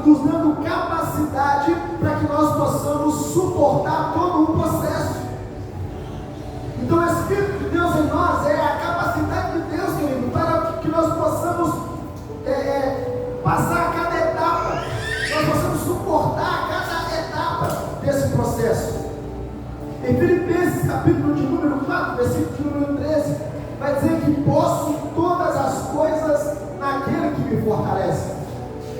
nos dando capacidade para que nós possamos suportar todo o processo. Então, o Espírito de Deus em nós é a capacidade de Deus, querido, para que nós possamos passar cada etapa, nós possamos suportar cada etapa desse processo. Em Filipenses, capítulo de número 4, versículo de número 13, vai dizer que posso todas as coisas naquele que me fortalece.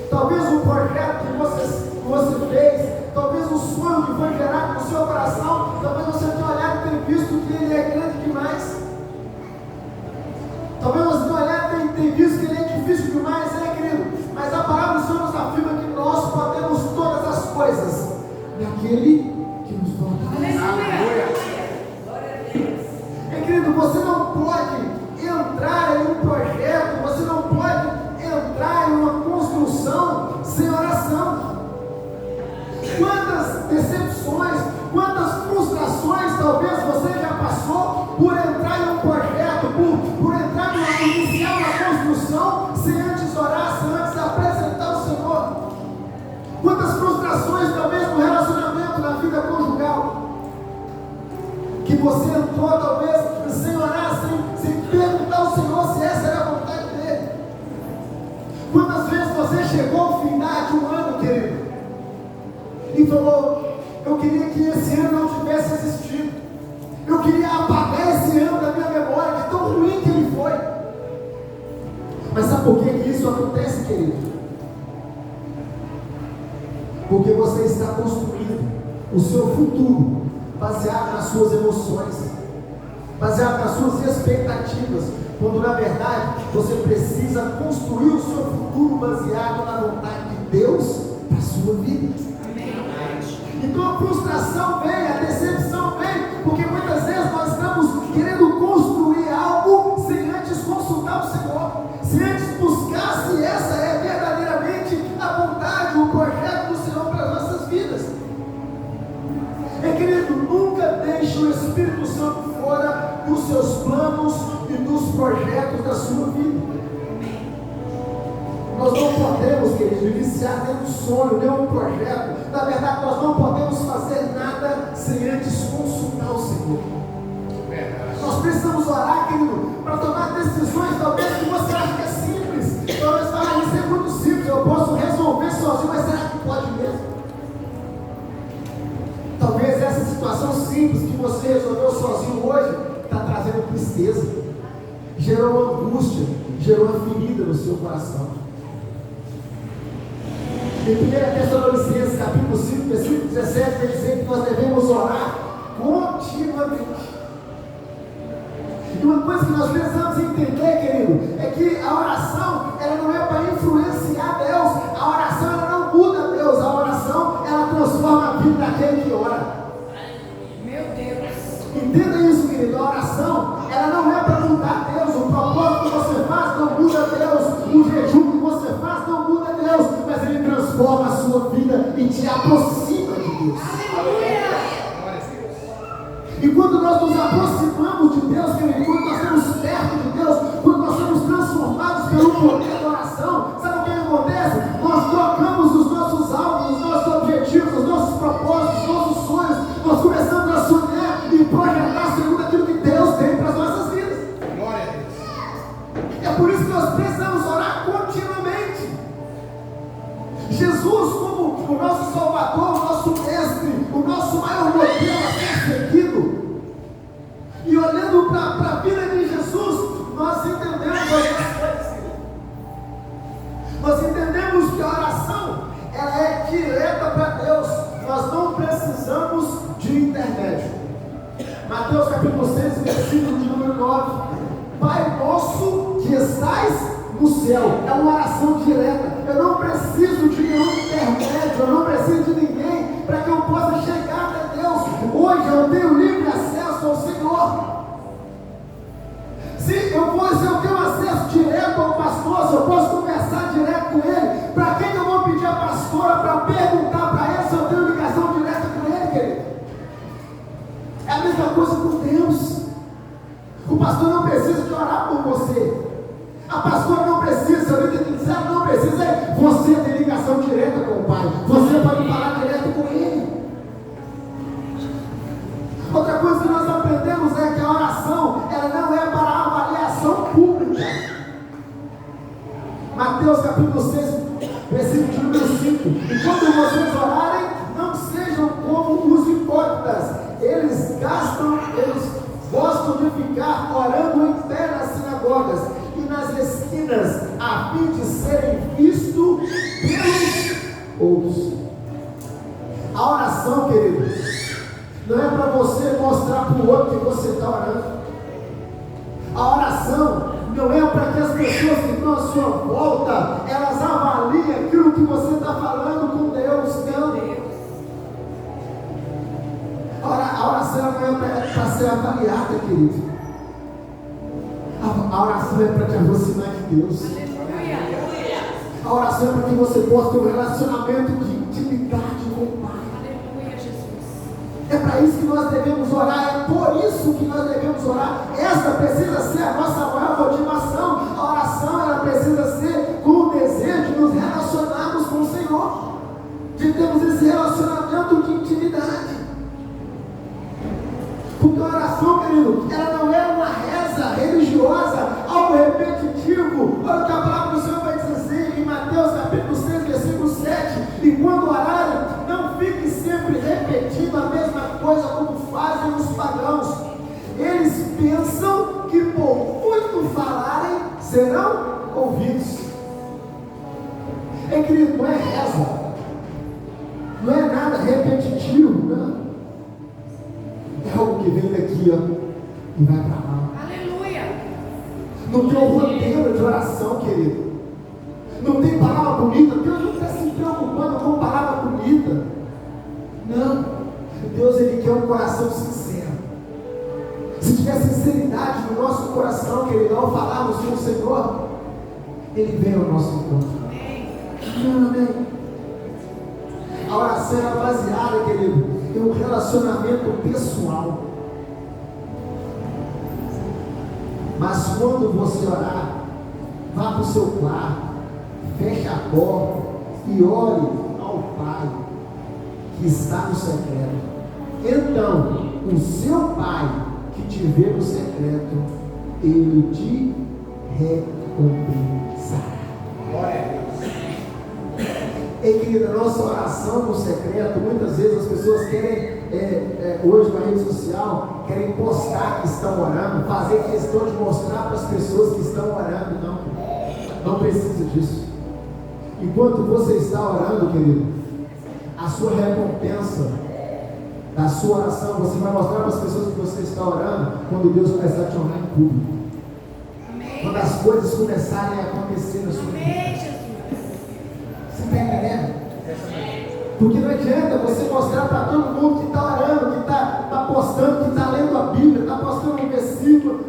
Talvez um projeto que você fez, talvez um sonho que foi gerado no seu coração, talvez você tenha olhado e tenha visto que ele é grande demais. Talvez você tenha olhado e tenha visto que ele é difícil demais, querido. Mas a palavra do Senhor nos afirma que nós podemos todas as coisas naquele que nos fortalece. Querido, você não pode entrar em um projeto, você não pode entrar em uma construção sem oração. Quantas decepções, quantas frustrações talvez você já passou por entrar em um projeto, por entrar iniciar uma construção sem antes orar, sem antes apresentar o Senhor. Quantas frustrações talvez no relacionamento, na vida conjugal, que você entrou talvez sem orar, sem perguntar ao Senhor se essa era a vontade dele. Quantas vezes você chegou ao final de um ano, querido, e falou: eu queria que esse ano não tivesse existido, eu queria apagar esse ano da minha memória, de tão ruim que ele foi. Mas sabe por que isso acontece, querido? Porque você está construindo o seu futuro baseado nas suas emoções, baseado nas suas expectativas, quando na verdade você precisa construir o seu futuro baseado na vontade de Deus para a sua vida. Então a frustração vem, a decepção vem, porque muitas vezes nós estamos querendo construir algo sem antes consultar o Senhor, sem antes buscar se essa é verdadeiramente a vontade, o projeto do Senhor para as nossas vidas. Querido, nunca deixe o Espírito Santo fora dos seus planos e dos projetos da sua vida. Nós não podemos, querido, iniciar nenhum sonho, nenhum projeto. Na verdade, nós não podemos fazer nada sem antes consultar o Senhor. Nós precisamos orar, querido, para tomar decisões, talvez que você acha que é simples. Talvez falar, isso é muito simples, eu posso resolver sozinho, mas será que pode mesmo? Talvez essa situação simples que você resolveu sozinho hoje está trazendo tristeza, gerou angústia, gerou uma ferida no seu coração. Em 1 Tessalonicenses, capítulo 5, versículo 17, vai dizer que nós devemos orar continuamente. E uma coisa que nós precisamos entender, querido, é que a oração, ela não é para influenciar Deus, a oração ela não muda Deus, a oração ela transforma a vida daquele que ora. Meu Deus! Entenda isso, querido, a oração ela não é para mudar Deus, o propósito que você faz não muda Deus, o jejum que você faz não muda Deus, mas ele transforma a sua vida e te aproxima de Deus. Aleluia! E quando nós nos aproximamos de Deus, querido, quando nós estamos perto de Deus, quando nós somos transformados pelo poder da oração, sabe o que acontece? Nós trocamos os nossos alvos, os nossos objetivos, os nossos propósitos, os nossos sonhos, nós começamos a sonhar e projetar segundo aquilo que Deus tem para as nossas vidas. Glória a Deus. É por isso que nós precisamos orar continuamente. Jesus, como o nosso Salvador, o nosso Mestre, o nosso maior modelo a ser seguido, e olhando para a vida de Jesus, nós entendemos algumas coisas. Nós entendemos que a oração ela é direta para Deus, nós não precisamos de intermédio. Mateus capítulo 6, versículo de número 9: Pai nosso que estais no céu. É uma oração direta. Eu não preciso de nenhum intermédio, eu não preciso de ninguém para que eu possa chegar até Deus. Hoje eu tenho livre acesso ao Senhor. Se eu tenho acesso direto ao pastor, se eu posso conversar direto com ele, para quem eu vou pedir a pastora para perguntar para ele se eu tenho ligação direta com ele, querido? É a mesma coisa com Deus. O pastor não precisa de orar por você. A pastora não precisa, a líder de célula não precisa. Você tem ligação direta com Pai. Você pode falar direto com Ele. Outra coisa que nós aprendemos é que a oração, ela não é para avaliação pública. Mateus capítulo 6, versículo de número 5. E quando vocês orarem, não sejam como os hipócritas. Eles gostam de ficar orando em pé nas sinagogas e nas esquinas, a fim de serem vistos pelos outros. A oração, querido, não é para você mostrar para o outro que você está orando. A oração não é para que as pessoas que estão à sua volta, elas avaliem aquilo que você está falando com Deus. Não. A oração não é para ser avaliada, querido. A oração é para te aproximar de Deus. A oração é para que você possa ter um relacionamento de intimidade com o Pai. É para isso que nós devemos orar, é por isso que nós devemos orar. Essa precisa ser a nossa maior motivação. A oração, ela precisa ser com o desejo de nos relacionarmos com o Senhor, de termos esse relacionamento de intimidade. Porque a oração, querido, ela não é uma reza religiosa, algo repetitivo. Olha o que a palavra do Senhor vai dizer em Mateus capítulo 6, versículo 7. E quando orarem, não fiquem sempre repetindo a mesma coisa como fazem os pagãos. Eles pensam que por muito falarem serão ouvidos. Querido, não é reza, não é nada repetitivo, não. É algo que vem daqui, ó, e vai para lá. Aleluia. Não tem um roteiro de oração, querido. Não tem palavra bonita. Deus não está se preocupando com palavra bonita. Não. Deus, Ele quer um coração sincero. Se tiver sinceridade no nosso coração, querido, ao falarmos com o Senhor, Ele vem ao nosso encontro. Amém. A oração é baseada, querido, em um relacionamento pessoal. Mas quando você orar, vá para o seu quarto, feche a porta e ore ao Pai que está no secreto. Então, o seu Pai que te vê no secreto, Ele te recompensará. Glória a Deus. Querida, nossa oração no secreto, muitas vezes as pessoas querem, hoje na rede social, querem postar que estão orando, fazer questão de mostrar para as pessoas que estão orando. Não precisa disso. Enquanto você está orando, querido, a sua recompensa da sua oração, você vai mostrar para as pessoas que você está orando quando Deus começar a te honrar em público. Amém. Quando as coisas começarem a acontecer na sua vida. Você está entendendo? Porque não adianta você mostrar para todo mundo que está orando, que está postando, que está lendo a Bíblia, está postando um versículo,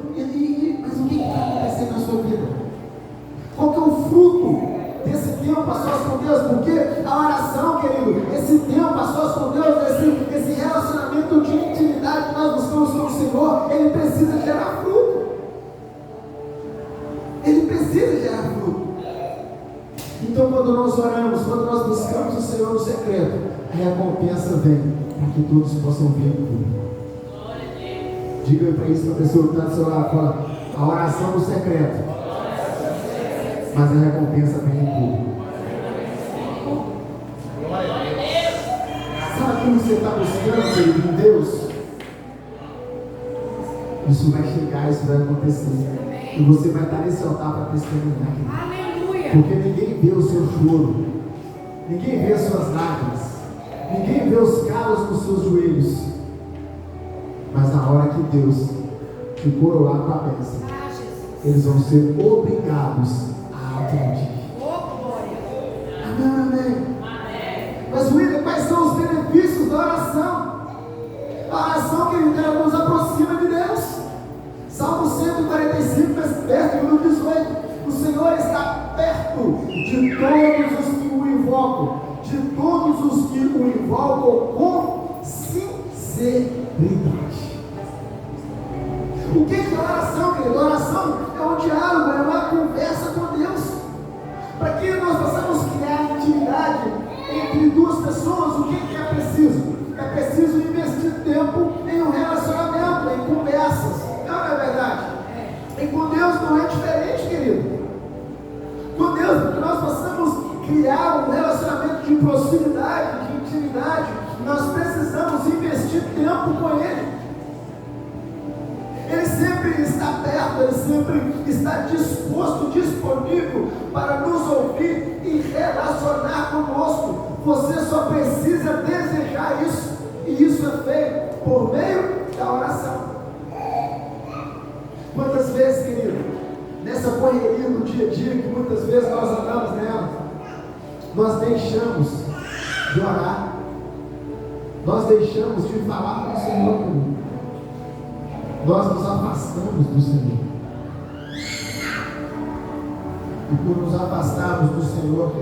mas o que está acontecendo na sua vida? Qual que é o fruto desse tempo a sós com Deus? Porque a oração, querido, esse tempo a sós com Deus, esse relacionamento de intimidade que nós buscamos com o Senhor, ele precisa gerar fruto. Ele precisa gerar fruto. Então, quando nós oramos, quando nós buscamos o Senhor no secreto, a recompensa vem para que todos possam ver em público. Diga para isso para a pessoa que está do seu lado, fala, a oração no secreto, mas a recompensa vem em público. Sabe aquilo que você está buscando, querido, em Deus? Isso vai chegar, isso vai acontecer. E você vai estar nesse altar para testemunhar, querido. Porque ninguém vê o seu choro, ninguém vê as suas lágrimas, ninguém vê os calos nos seus joelhos, mas na hora que Deus te coroar com a bênção, eles vão ser obrigados a aplaudir. Amém. Mas William, quais são os benefícios da oração? A oração, querido, ela nos aproxima de Deus. Salmo 145, verso número 18. O Senhor está perto de todos os que o invocam, de todos os que o invocam com sinceridade. O que é oração, querido? Oração é um diálogo, é uma conversa com Deus, para que nós possamos criar intimidade entre entre duas pessoas, o que é preciso? É preciso investir tempo em um relacionamento, em conversas. Não é verdade? E com Deus não é diferente, querido. Com Deus, para que nós possamos criar um relacionamento de proximidade, de intimidade, nós precisamos investir tempo com Ele. Ele sempre está perto, Ele sempre está disposto, disponível para nos ouvir e relacionar conosco. Você só precisa desejar isso, e isso é feito por meio da oração. Quantas vezes, querido, nessa correria do dia a dia, que muitas vezes nós andamos nela, nós deixamos de orar, nós deixamos de falar com o Senhor, querido. Nós nos afastamos do Senhor. E por nos afastarmos do Senhor,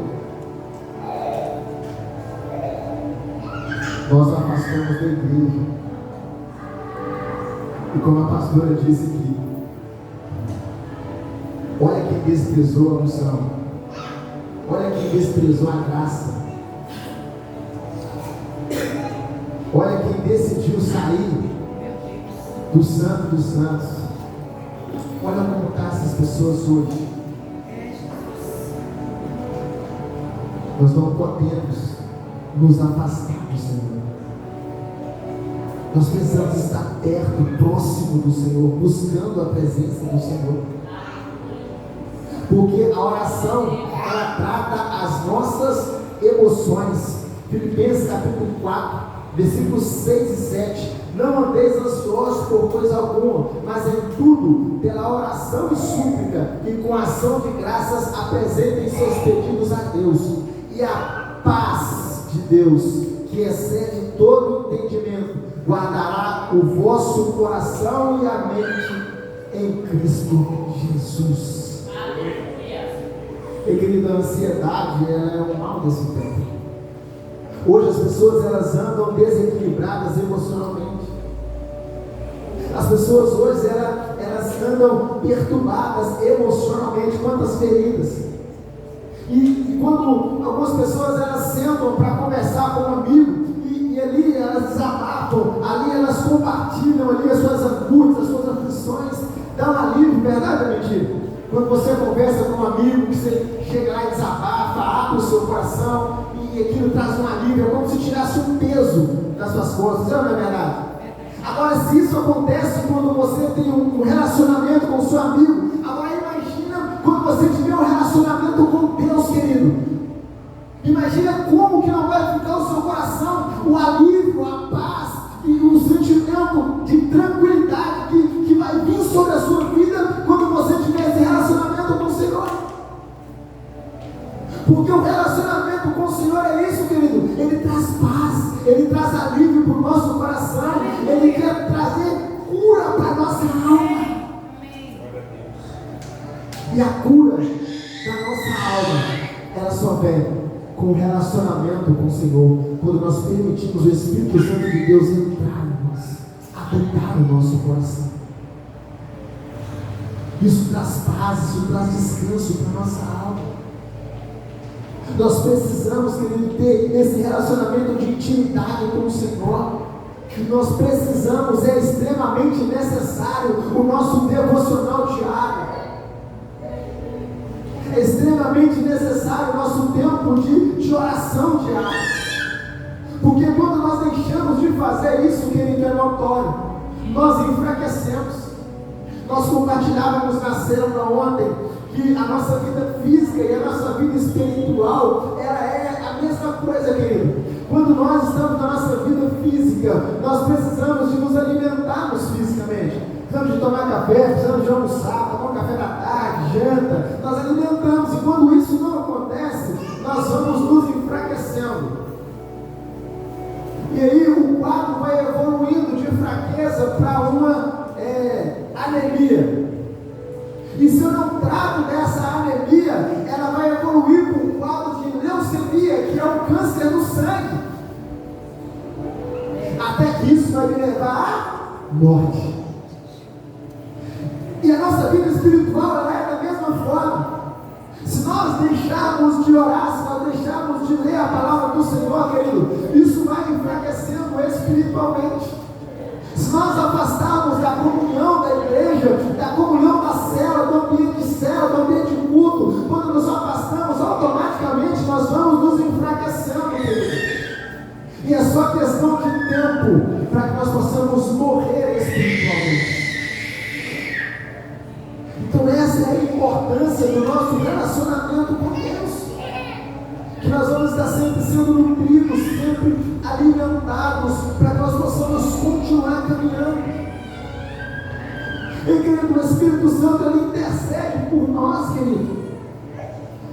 nós afastamos da igreja. E como a pastora disse aqui, olha quem desprezou a unção, olha quem desprezou a graça, olha quem decidiu sair do Santo dos Santos. Olha como estão essas pessoas hoje. Nós não podemos nos afastar do Senhor. Nós precisamos estar perto, próximo do Senhor, buscando a presença do Senhor. Porque a oração, ela trata as nossas emoções. Filipenses capítulo 4, versículos 6 e 7. Não andeis ansiosos por coisa alguma, mas em tudo, pela oração e súplica, e com ação de graças, apresentem seus pedidos a Deus. E a paz de Deus, que excede todo entendimento, guardará o vosso coração e a mente em Cristo Jesus. E querida, a ansiedade é um mal desse tempo. Hoje as pessoas, elas andam desequilibradas emocionalmente. As pessoas hoje, elas andam perturbadas emocionalmente. Quantas feridas. E quando algumas pessoas, elas sentam para conversar com um amigo, e ali elas desabafam, ali elas compartilham ali as suas angústias, as suas aflições, dá um alívio, verdade ou mentira? Quando você conversa com um amigo, que você chega lá e desabafa, abre o seu coração, e aquilo traz um alívio, é como se tirasse um peso das suas costas, não é verdade? Agora, se isso acontece quando você tem um relacionamento com o seu amigo, agora imagina quando você tiver um relacionamento com Deus, querido. Imagina como que não vai ficar o seu coração, o alívio, a paz e o sentimento de tranquilidade que vai vir sobre a sua vida quando você tiver esse relacionamento com o Senhor. Porque o relacionamento com o Senhor é isso, querido. Ele traz paz, ele traz alívio para o nosso coração, ele quer trazer cura para a nossa alma. E a cura da nossa alma, ela só vem com o relacionamento com o Senhor, quando nós permitimos o Espírito Santo de Deus entrar em nós, habitar o nosso coração. Isso traz paz, isso traz descanso para a nossa alma. Nós precisamos, querido, ter esse relacionamento de intimidade com o Senhor. E nós precisamos, é extremamente necessário o nosso devocional diário. É extremamente necessário o nosso tempo de oração diária. Porque quando nós deixamos de fazer isso, querido, é notório, nós enfraquecemos. Nós compartilhávamos na célula ontem que a nossa vida física e a nossa vida espiritual, ela é a mesma coisa, querido. Quando nós estamos na nossa vida física, nós precisamos de nos alimentarmos fisicamente. Precisamos de tomar café, precisamos de almoçar, tomar um café da tarde, janta. Nós alimentamos, e quando isso não acontece, nós vamos nos enfraquecendo. E aí o quadro vai evoluindo de fraqueza para uma anemia. E se eu não trato dessa anemia, ela vai evoluir para um quadro de leucemia, que é o câncer do sangue. Até que isso vai me levar à morte. E a nossa vida espiritual, ela é da mesma forma. Se nós deixarmos de orar, se nós deixarmos deixarmos de ler a palavra do Senhor, querido, isso vai enfraquecendo espiritualmente. Se nós afastarmos da comunhão da igreja, da comunhão da célula, do ambiente de célula, do ambiente de culto, quando nos afastamos, automaticamente nós vamos nos enfraquecendo, querido. E é só questão de tempo para que nós possamos morrer espiritualmente. Então essa é a importância do nosso relacionamento com Deus. Que nós vamos estar sempre sendo nutridos, sempre alimentados, para que nós possamos continuar caminhando. E querido, o Espírito Santo, ele intercede por nós, querido.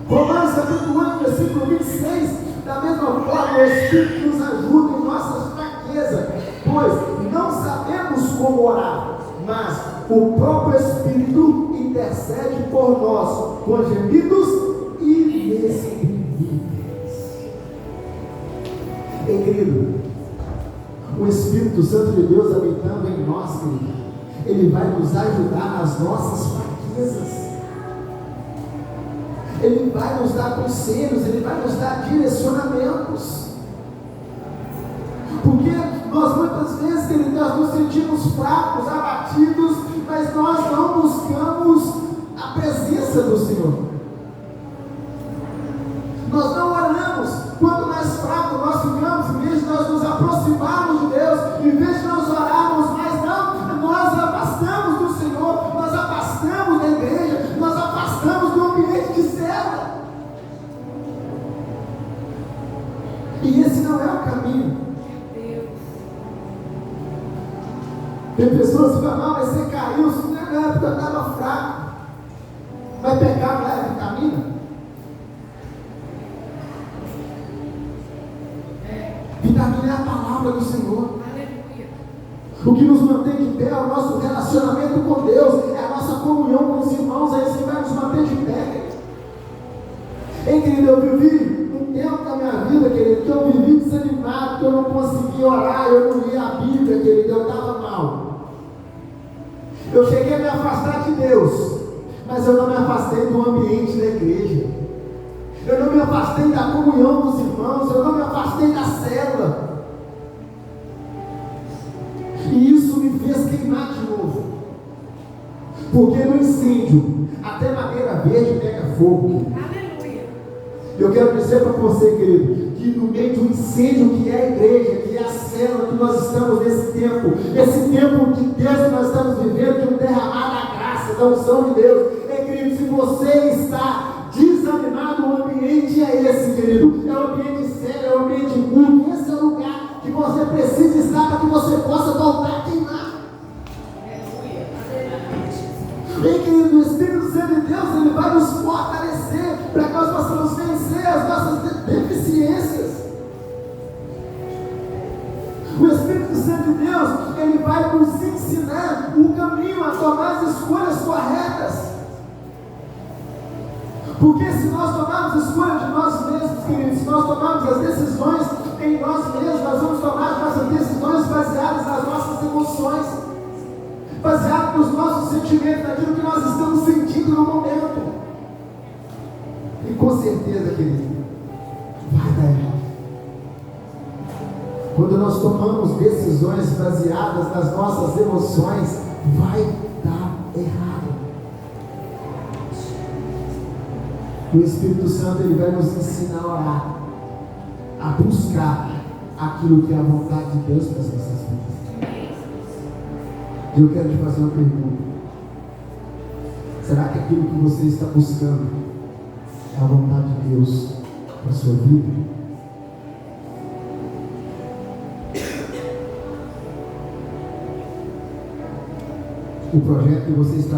Romanos capítulo 1, versículo 26, da mesma forma o Espírito nos ajuda em nossas fraquezas, pois não sabemos como orar, mas o próprio Espírito intercede por nós com gemidos inexprimíveis. E querido, o Espírito Santo de Deus habitando em nós, querido, ele vai nos ajudar nas nossas fraquezas. Ele vai nos dar conselhos, ele vai nos dar direcionamentos. Porque nós muitas vezes, querido, nós nos sentimos fracos, abatidos, mas nós não buscamos a presença do Senhor. Nós não oramos. Quando nós fracos, nós ficamos, em vez de nós nos aproximarmos de Deus, em vez de nós orarmos mais, não, nós afastamos do Senhor, nós afastamos da igreja, nós afastamos do ambiente de célula. E esse não é o caminho. Tem pessoas que falam, não, mas você caiu, isso não é porque eu estava fraco. Vai pecar, não é vitamina? Vitamina é a palavra do Senhor. O que nos mantém de pé é o nosso relacionamento com Deus, é a nossa comunhão com os irmãos, é isso que vai nos manter de pé. Ei, querido, eu vivi um tempo da minha vida, querido, que eu vivi desanimado, que eu não conseguia orar, eu não lia a Bíblia, querido, eu estava mal. Eu cheguei a me afastar de Deus, mas eu não me afastei do ambiente da igreja. Eu não me afastei da comunhão dos irmãos, eu não me afastei da célula. E isso me fez queimar de novo. Porque no incêndio, até madeira verde pega fogo. Aleluia. Eu quero dizer para você, querido, que no meio de um incêndio que é a igreja, que é a célula que nós estamos nesse tempo de Deus que nós estamos vivendo, de um derramar da graça, da unção de Deus. Querido, se você está desanimado, o ambiente é esse, querido. É o ambiente sério, é o ambiente culto. Esse é o lugar que você precisa estar para que você possa voltar a queimar. E querido, o Espírito Santo de Deus, ele vai nos fortalecer para que nós possamos vencer as nossas deficiências. O Espírito Santo de Deus, ele vai nos ensinar o caminho a tomar as escolhas corretas. Porque se nós tomarmos escolha de nós mesmos, queridos, se nós tomarmos as decisões em nós mesmos, nós vamos tomar nossas decisões baseadas nas nossas emoções, baseadas nos nossos sentimentos, naquilo que nós estamos sentindo no momento. E com certeza, querido, vai dar errado. Quando nós tomamos decisões baseadas nas nossas emoções, vai dar errado. O Espírito Santo, ele vai nos ensinar a orar, a buscar aquilo que é a vontade de Deus para as nossas vidas. E eu quero te fazer uma pergunta: será que aquilo que você está buscando é a vontade de Deus para a sua vida? O projeto que você está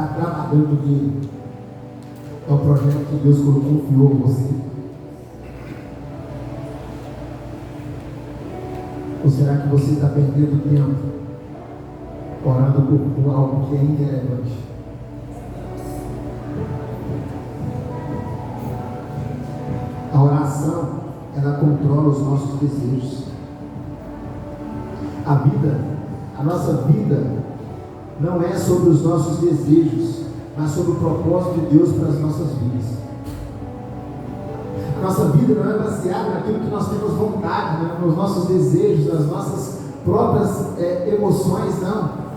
trabalhando nele é o projeto que Deus confiou em você? Ou será que você está perdendo tempo orando por algo que é irrelevante? A oração, ela controla os nossos desejos. A nossa vida não é sobre os nossos desejos, mas sobre o propósito de Deus para as nossas vidas. A nossa vida não é baseada naquilo que nós temos vontade, né? Nos nossos desejos, nas nossas próprias emoções, não.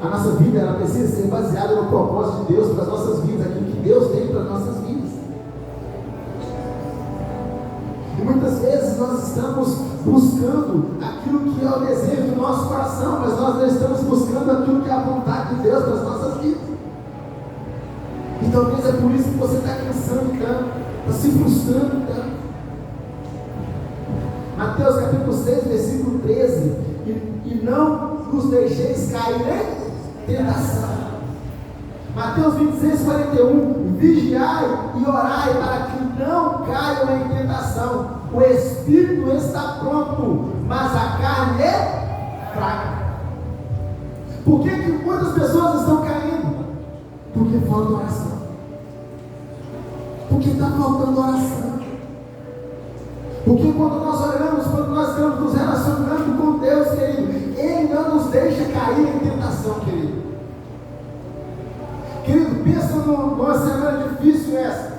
A nossa vida ela precisa ser baseada no propósito de Deus para as nossas vidas, aquilo que Deus tem para as nossas vidas. E muitas vezes nós estamos buscando aquilo que é o desejo do nosso coração, mas nós não estamos buscando aquilo que é a vontade de Deus para as nossas vidas. E talvez é por isso que você está cansando tanto, está se frustrando tanto. Mateus capítulo 6, versículo 13: e não nos deixeis cair em tentação. Mateus 26, 41: vigiai e orai para que não caiam em tentação. O espírito está pronto, mas a carne é fraca. Por que muitas pessoas estão caindo? Porque falta oração. Porque está faltando oração. Porque quando nós oramos, quando nós estamos nos relacionando com Deus, querido, Ele não nos deixa cair em tentação, querido. Querido, pensa numa semana difícil essa,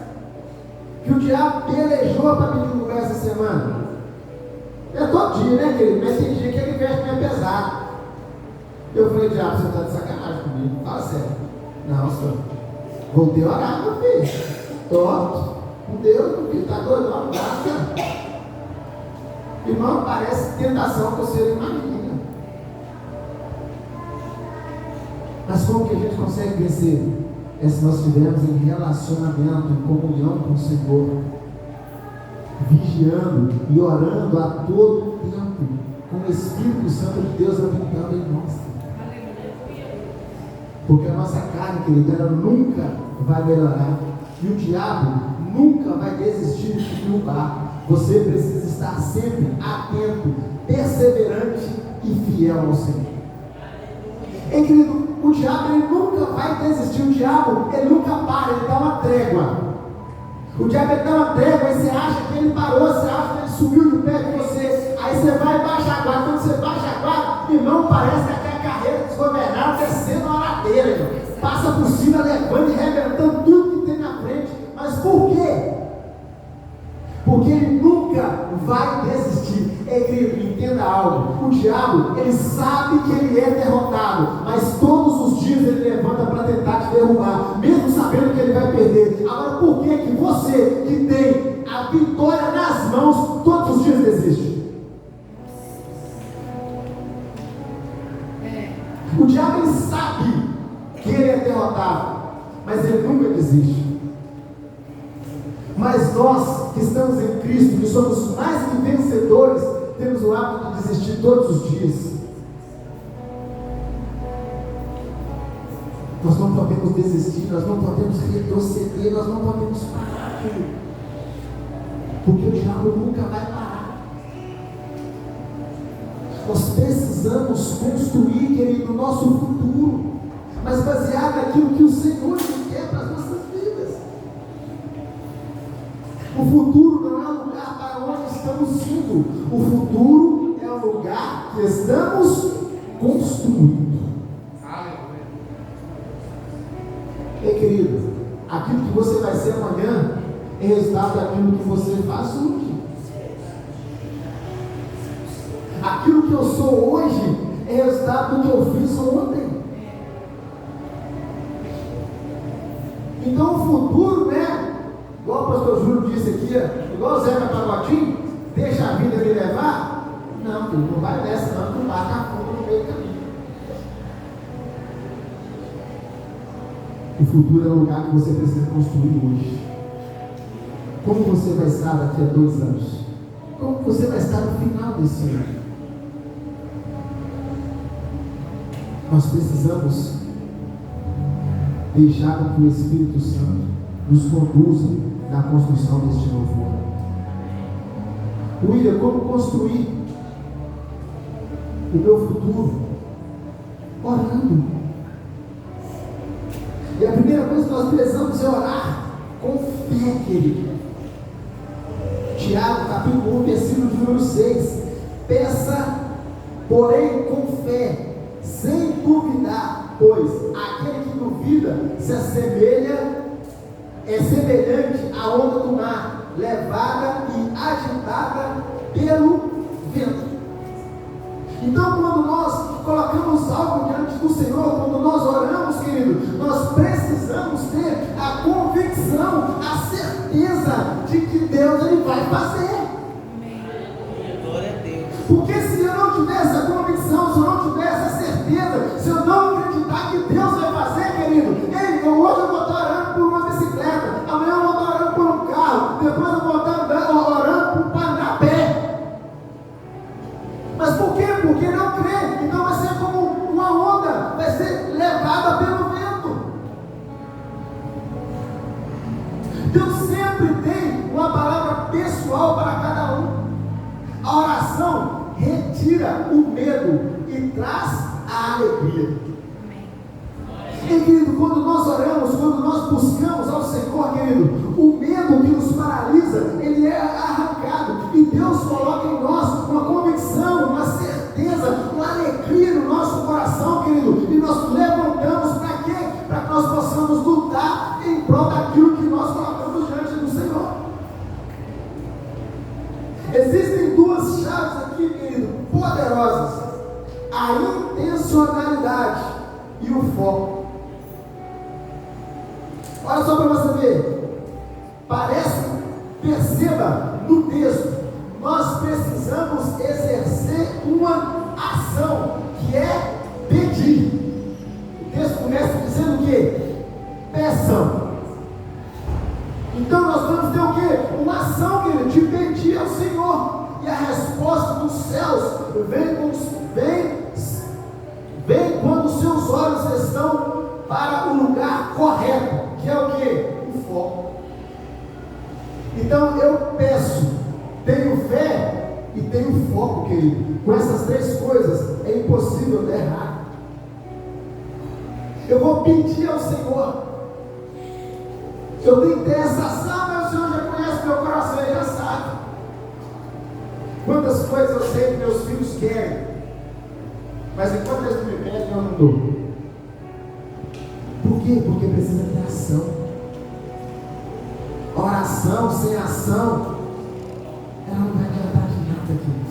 que o diabo pelejou para me divulgar essa semana. É todo dia, né, querido? Mas tem dia que ele veste meio pesado. Eu falei: diabo, você está de sacanagem comigo? Fala sério. Não, senhor. Voltei a orar, meu filho. Torto. Com Deus, meu filho. Está doido? Não, graça. Irmão, parece tentação que você não imagina. Mas como que a gente consegue vencer? É se nós estivermos em relacionamento, em comunhão com o Senhor, vigiando e orando a todo tempo, com o Espírito Santo de Deus habitando em nós. Porque a nossa carne, querida, ela nunca vai melhorar, e o diabo nunca vai desistir de te derrubar. Você precisa estar sempre atento, perseverante e fiel ao Senhor. E querido, o diabo ele nunca vai desistir. O diabo ele nunca para, ele dá uma trégua. O diabo ele dá uma trégua e você acha que ele parou, você acha que ele subiu de pé com você. Aí você vai e baixa a guarda. Quando você baixa a guarda, irmão, parece que aquela carreira desgovernada descendo uma ladeira, irmão. Passa por cima, levando e arrebentando tudo que tem na frente. Mas por quê? Porque ele nunca vai desistir. Querido, entenda algo: o diabo, ele sabe que ele é derrotado, mas todos os dias ele levanta para tentar te derrubar, mesmo sabendo que ele vai perder. Agora, por que você, que tem a vitória nas mãos, todos os dias desiste? O diabo, ele sabe que ele é derrotado, mas ele nunca desiste. Mas nós que estamos em Cristo, que somos mais que vencedores, temos o hábito de desistir todos os dias. Nós não podemos desistir, nós não podemos retroceder, nós não podemos parar, querido. Porque o diabo nunca vai parar. Nós precisamos construir, querido, o nosso futuro, mas baseado naquilo que o Senhor quer para as nossas vidas. O futuro não é um lugar para onde estamos indo. O futuro é um lugar que estamos construindo. Ei, querido, aquilo que você vai ser amanhã é resultado daquilo que você faz hoje. Aquilo que eu sou hoje é resultado do que eu fiz ontem. Então o futuro, né? Igual o pastor Júlio disse aqui, igual o Zé Pagodinho, deixa a vida me levar. Não, filho, não vai nessa não, não bate a fundo no meio do caminho. O futuro é o lugar que você precisa construir hoje. Como você vai estar daqui a 2 anos? Como você vai estar no final desse ano? Nós precisamos deixar que o Espírito Santo nos conduza na construção deste novo ano. William, como construir o meu futuro? Orando. E a primeira coisa que nós precisamos é orar com fé, querido. Tiago, capítulo 1, versículo de número 6. Peça, porém, com fé, sem duvidar, pois aquele que duvida se assemelha, é semelhante à onda do mar, levada e agitada pelo vento. Então, quando nós colocamos algo diante do Senhor, quando nós oramos, querido, nós precisamos ter a convicção, a certeza de que Deus Ele vai fazer. Glória a Deus. Porque se eu não tiver essa convicção, se eu não tiver essa certeza, se eu não acreditar que Deus vai fazer, querido, hoje eu vou estar orando por uma bicicleta, amanhã eu vou estar orando por um carro, depois eu vou estar orando para andar a pé. Mas por quê? Porque não crê. Então vai ser como uma onda, vai ser levada pelo vento. Deus sempre tem uma palavra pessoal para cada um. A oração retira o medo e traz a alegria. E querido, quando nós oramos, quando nós buscamos ao Senhor, querido, o medo que nos paralisa, ele é arrancado, e Deus coloca em nós uma convicção, uma certeza, uma alegria no nosso coração, querido, e nós levantamos para quê? Para que nós possamos lutar em prol daquilo que nós colocamos diante do Senhor. Existem duas chaves aqui, querido, poderosas: a intencionalidade e o foco. Olha só para você ver, perceba no texto, nós precisamos exercer uma ação, que é pedir. O texto começa dizendo o quê? Peçam. Então nós vamos ter o quê? Uma ação, querido, de pedir ao Senhor, e a resposta dos céus vem quando os seus olhos estão para o lugar correto, que é o que? O foco. Então eu peço, tenho fé e tenho foco, querido. Com essas três coisas é impossível dar errado. Eu vou pedir ao Senhor. Eu tenho que ter essa ação, mas o Senhor já conhece meu coração, Ele já sabe quantas coisas eu sei que meus filhos querem, mas enquanto eles me pedem, eu não dou. Por quê? Porque precisa ter ação. Oração sem ação, ela não vai adiantar de nada, querido.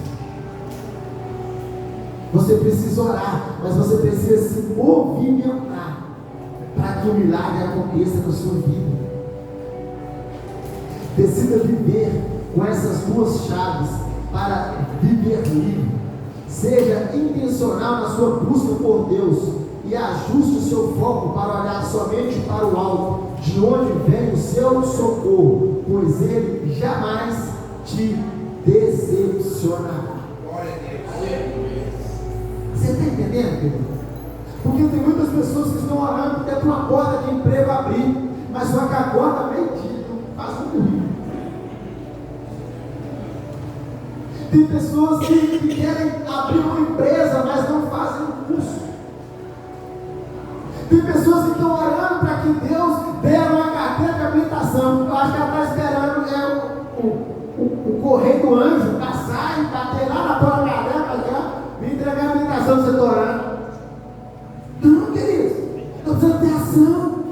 Você precisa orar, mas você precisa se movimentar para que o milagre aconteça na sua vida. Decida viver com essas duas chaves para viver livre. Seja intencional na sua busca por Deus e ajuste o seu foco para olhar somente para o alto, de onde vem o seu socorro, pois Ele jamais te decepcionará. Você está entendendo, querido? Porque tem muitas pessoas que estão orando até para uma porta de emprego abrir, mas só que a porta bendita faz um ruim. Tem pessoas que querem abrir uma empresa, mas não fazem um curso. Tem pessoas que estão orando para que Deus dê uma carteira de habilitação. Eu acho que ela está esperando o correio do anjo passar e bater lá na tua cadeira para me entregar a habilitação do setor orando. Não, querido, nós precisamos ter ação.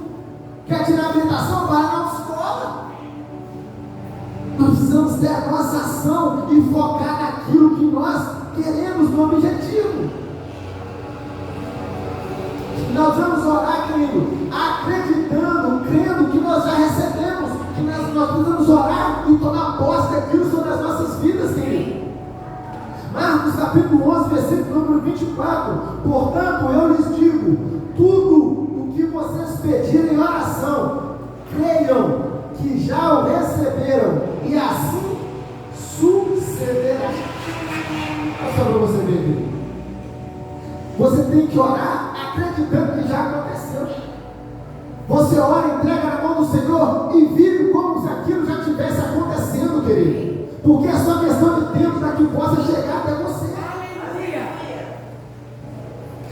Quer tirar a habilitação? Vai na escola. Nós precisamos ter a nossa ação e focar naquilo que nós queremos, no objetivo. Nós vamos orar, querido, acreditando, crendo que nós já recebemos, que nós precisamos orar e tomar posse daquilo sobre as nossas vidas, querido. Marcos capítulo 11, versículo número 24. Portanto, eu lhes digo, tudo o que vocês pedirem em oração, creiam que já o receberam, e assim sucederá. Olha só para você ver, querido. Você tem que orar acreditando que já aconteceu. Você ora, entrega na mão do Senhor e vive como se aquilo já estivesse acontecendo, querido. Porque a sua